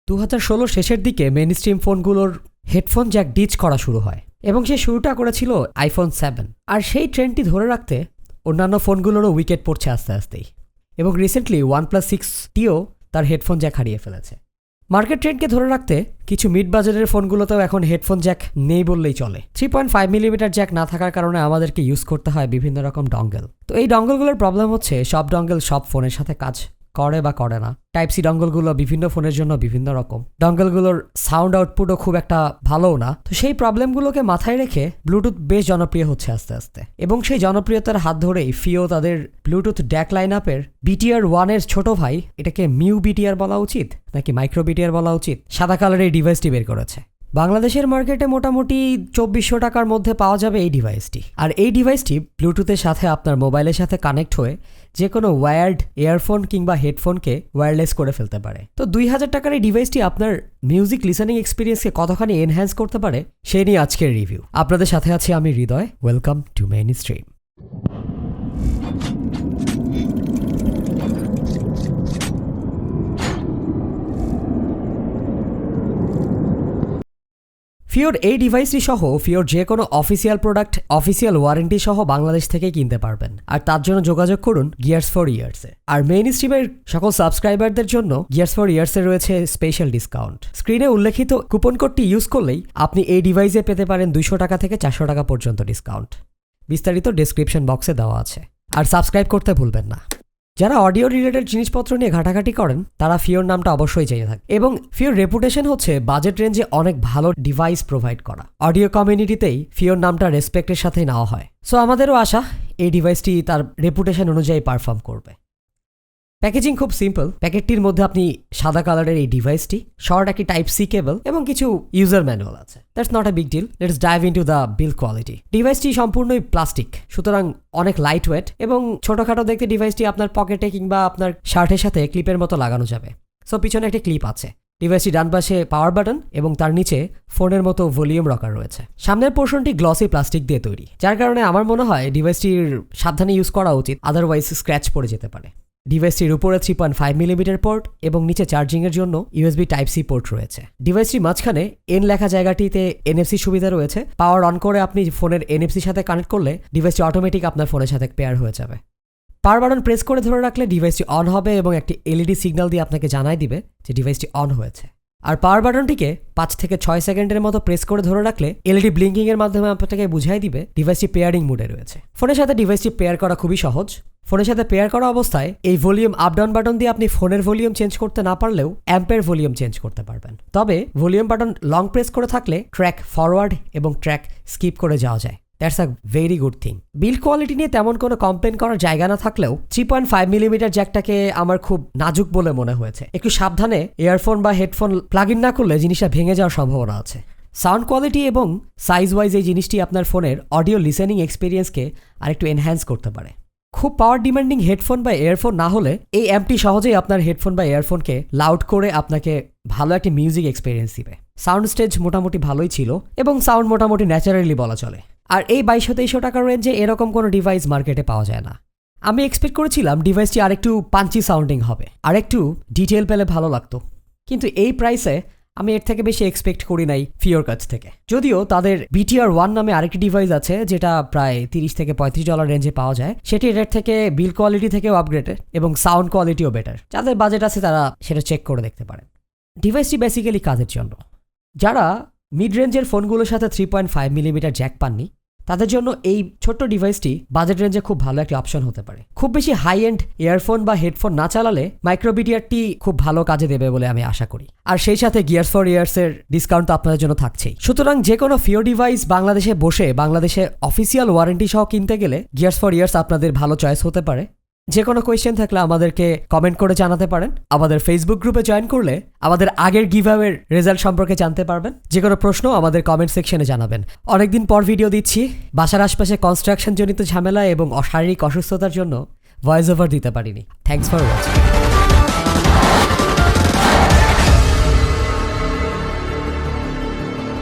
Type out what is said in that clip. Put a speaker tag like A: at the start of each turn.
A: 2016 শেষের দিকে mainstream ফোনগুলোর headphone Jack ditch করা শুরু হয় এবং সে শুরুটা করেছিল আইফোন 7। আর সেই ট্রেন্ডটি ধরে রাখতে অন্যান্য ফোনগুলোরও উইকেট পড়ছে আস্তে আস্তেই, এবং রিসেন্টলি OnePlus 6Tও তার হেডফোন জ্যাক হারিয়ে ফেলেছে। মার্কেট ট্রেন্ডকে ধরে রাখতে কিছু মিড বাজেটের ফোনগুলোতেও এখন হেডফোন জ্যাক নেই বললেই চলে। 3.5mm জ্যাক না থাকার কারণে আমাদেরকে ইউজ করতে হয় বিভিন্ন রকম ডঙ্গেল। তো এই ডঙ্গেলগুলোর প্রবলেম হচ্ছে সব ডঙ্গেল সব ফোনের সাথে কাজ করে বা করে না। টাইপ সি ডঙ্গলগুলো বিভিন্ন ফোনের জন্য বিভিন্ন রকম, ডঙ্গলগুলোর সাউন্ড আউটপুটও খুব একটা ভালোও না। তো সেই প্রবলেমগুলোকে মাথায় রেখে ব্লুটুথ বেশ জনপ্রিয় হচ্ছে আস্তে আস্তে, এবং সেই জনপ্রিয়তার হাত ধরেই ফিও তাদের ব্লুটুথ ড্যাক লাইন আপের BTR-1 এর ছোট ভাই, এটাকে মিউ BTR বলা উচিত নাকি মাইক্রো BTR বলা উচিত, সাদা কালারের এই ডিভাইসটি বের করেছে। বাংলাদেশের মার্কেটে মোটামুটি 2400 টাকার মধ্যে পাওয়া যাবে এই ডিভাইসটি। আর এই ডিভাইসটি ব্লুটুথের সাথে আপনার মোবাইলের সাথে কানেক্ট হয়ে যে কোনো ওয়্যার্ড ইয়ারফোন কিংবা হেডফোনকে ওয়্যারলেস করে ফেলতে পারে। তো 2000 টাকার এই ডিভাইসটি আপনার মিউজিক লিসেনিং এক্সপিরিয়েন্সকে কতখানি এনহ্যান্স করতে পারে সেই নিয়ে আজকের রিভিউ। আপনাদের সাথে আছি আমি হৃদয়। Welcome to Mainstream. ফিওর এই ডিভাইসটি সহ ফিওর যে কোনো অফিসিয়াল প্রোডাক্ট অফিসিয়াল ওয়ারেন্টি সহ বাংলাদেশ থেকেই কিনতে পারবেন। আর তার জন্য যোগাযোগ করুন গিয়ার্স ফর ইয়ার্সে। আর মেইন স্ট্রিমের সকল সাবস্ক্রাইবারদের জন্য গিয়ার্স ফর ইয়ার্সে রয়েছে স্পেশাল ডিসকাউন্ট। স্ক্রিনে উল্লেখিত কুপন কোডটি ইউজ করলেই আপনি এই ডিভাইসে পেতে পারেন 200 টাকা থেকে 400 টাকা পর্যন্ত ডিসকাউন্ট। বিস্তারিত ডেসক্রিপশন বক্সে দেওয়া আছে। আর সাবস্ক্রাইব করতে ভুলবেন না। যারা অডিও রিলেটেড জিনিসপত্র নিয়ে ঘাটাঘাটি করেন তারা ফিওর নামটা অবশ্যই জেনে থাকে, এবং ফিওর রেপুটেশন হচ্ছে বাজেট রেঞ্জে অনেক ভালো ডিভাইস প্রোভাইড করা। অডিও কমিউনিটিতেই ফিওর নামটা রেসপেক্টের সাথে নেওয়া হয়। সো আমাদেরও আশা এই ডিভাইসটি তার রেপুটেশন অনুযায়ী পারফর্ম করবে। প্যাকেজিং খুব সিম্পল। প্যাকেটটির মধ্যে আপনি সাদা কালারের এই ডিভাইসটি, শর্ট একটি টাইপ সি কেবল এবং কিছু ইউজার ম্যানুয়াল আছে। That's not a big deal. Let's dive into the build quality. ডিভাইসটি সম্পূর্ণই প্লাস্টিক, সুতরাং অনেক লাইট ওয়েট এবং ছোটখাটো দেখতে ডিভাইসটি আপনার পকেটে কিংবা আপনার শার্টের সাথে ক্লিপের মতো লাগানো যাবে। সো পিছনে একটি ক্লিপ আছে। ডিভাইসটি ডান পাশে পাওয়ার বাটন এবং তার নিচে ফোনের মতো ভলিউম রকার রয়েছে। সামনের পোর্শনটি গ্লসি প্লাস্টিক দিয়ে তৈরি, যার কারণে আমার মনে হয় ডিভাইসটির সাবধানে ইউজ করা উচিত, আদারওয়াইজ স্ক্র্যাচ পড়ে যেতে পারে। ডিভাইসটির উপরে 3.5mm পোর্ট এবং নিচে চার্জিংয়ের জন্য USB টাইপ সি পোর্ট রয়েছে। ডিভাইসটির মাঝখানে এন লেখা জায়গাটিতে NFC সুবিধা রয়েছে। পাওয়ার অন করে আপনি ফোনের NFC সাথে কানেক্ট করলে ডিভাইসটি অটোমেটিক আপনার ফোনের সাথে পেয়ার হয়ে যাবে। পাওয়ার বাটন প্রেস করে ধরে রাখলে ডিভাইসটি অন হবে এবং একটি LED সিগন্যাল দিয়ে আপনাকে জানাই দিবে যে ডিভাইসটি অন হয়েছে। আর পাওয়ার বাটনটিকে 5 থেকে 6 সেকেন্ডের মতো প্রেস করে ধরে রাখলে LED ব্লিঙ্কিং এর মাধ্যমে আপনাকে বুঝাই দিবে ডিভাইসটি পেয়ারিং মুডে রয়েছে। ফোনের সাথে ডিভাইসটি পেয়ার করা খুবই সহজ। ফোনের সাথে পেয়ার করা অবস্থায় এই ভলিউম আপ ডাউন বাটন দিয়ে আপনি ফোনের ভলিউম চেঞ্জ করতে না পারলেও অ্যাম্পের ভলিউম চেঞ্জ করতে পারবেন। তবে ভলিউম বাটন লং প্রেস করে থাকলে ট্র্যাক ফরওয়ার্ড এবং ট্র্যাক স্কিপ করে যাওয়া যায়। That's a very good thing. Build quality নিয়ে তেমন কোনো কমপ্লেন করার জায়গা না থাকলেও 3.5mm জ্যাকটাকে আমার খুব নাজুক বলে মনে হয়েছে। একটু সাবধানে ইয়ারফোন বা হেডফোন প্লাগ ইন না করলে জিনিসটা ভেঙে যাওয়ার সম্ভাবনা আছে। সাউন্ড কোয়ালিটি এবং সাইজ ওয়াইজ এই জিনিসটি আপনার ফোনের অডিও লিসেনিং এক্সপিরিয়েন্সকে আরেকটু এনহ্যান্স করতে পারে। খুব পাওয়ার ডিমান্ডিং হেডফোন বা ইয়ারফোন না হলে এই অ্যাম্পটি সহজেই আপনার হেডফোন বা ইয়ারফোনকে লাউড করে আপনাকে ভালো একটি মিউজিক এক্সপিরিয়েন্স দিবে। সাউন্ড স্টেজ মোটামুটি ভালোই ছিল এবং সাউন্ড মোটামুটি ন্যাচারালি বলা চলে। আর এই 2200-2300 টাকার রেঞ্জে এরকম কোনো ডিভাইস মার্কেটে পাওয়া যায় না। আমি এক্সপেক্ট করেছিলাম ডিভাইসটি আরেকটু পাঞ্চি সাউন্ডিং হবে, আরেকটু ডিটেল পেলে ভালো লাগতো, কিন্তু এই প্রাইসে আমি এর থেকে বেশি এক্সপেক্ট করি নাই ফিওর কাছ থেকে। যদিও তাদের BTR-1 নামে আরেকটি ডিভাইস আছে যেটা প্রায় $30 থেকে $35 রেঞ্জে পাওয়া যায়। সেটি রেট থেকে বিল্ড কোয়ালিটি থেকেও আপগ্রেডেড এবং সাউন্ড কোয়ালিটিও বেটার। যাদের বাজেট আছে তারা সেটা চেক করে দেখতে পারেন। ডিভাইসটি বেসিক্যালি কাজের জন্য। যারা মিড রেঞ্জের ফোনগুলোর সাথে 3.5mm জ্যাক পাননি তাদের জন্য এই ছোট্ট ডিভাইসটি বাজেট রেঞ্জে খুব ভালো একটি অপশন হতে পারে। খুব বেশি হাই এন্ড ইয়ারফোন বা হেডফোন না চালালে মাইক্রো BTR-টি খুব ভালো কাজে দেবে বলে আমি আশা করি। আর সেই সাথে গিয়ার্স ফর ইয়ার্সের ডিসকাউন্ট তো আপনাদের জন্য থাকছেই। সুতরাং যে কোনো ফিও ডিভাইস বাংলাদেশে বসে বাংলাদেশে অফিসিয়াল ওয়ারেন্টি সহ কিনতে গেলে গিয়ার্স ফর ইয়ার্স আপনাদের ভালো চয়েস হতে পারে। যে কোনো কোয়েশ্চেন থাকলে আমাদেরকে কমেন্ট করে জানাতে পারেন। আমাদের ফেসবুক গ্রুপে জয়েন করলে আমাদের আগের গিভঅ্যাওয়ের রেজাল্ট সম্পর্কে জানতে পারবেন। যে কোনো প্রশ্ন আমাদের কমেন্ট সেকশনে জানাবেন। অনেকদিন পর ভিডিও দিচ্ছি। বাসার আশপাশে কনস্ট্রাকশন জনিত ঝামেলা এবং শারীরিক অসুস্থতার জন্য ভয়েস ওভার দিতে পারিনি। Thanks for watching.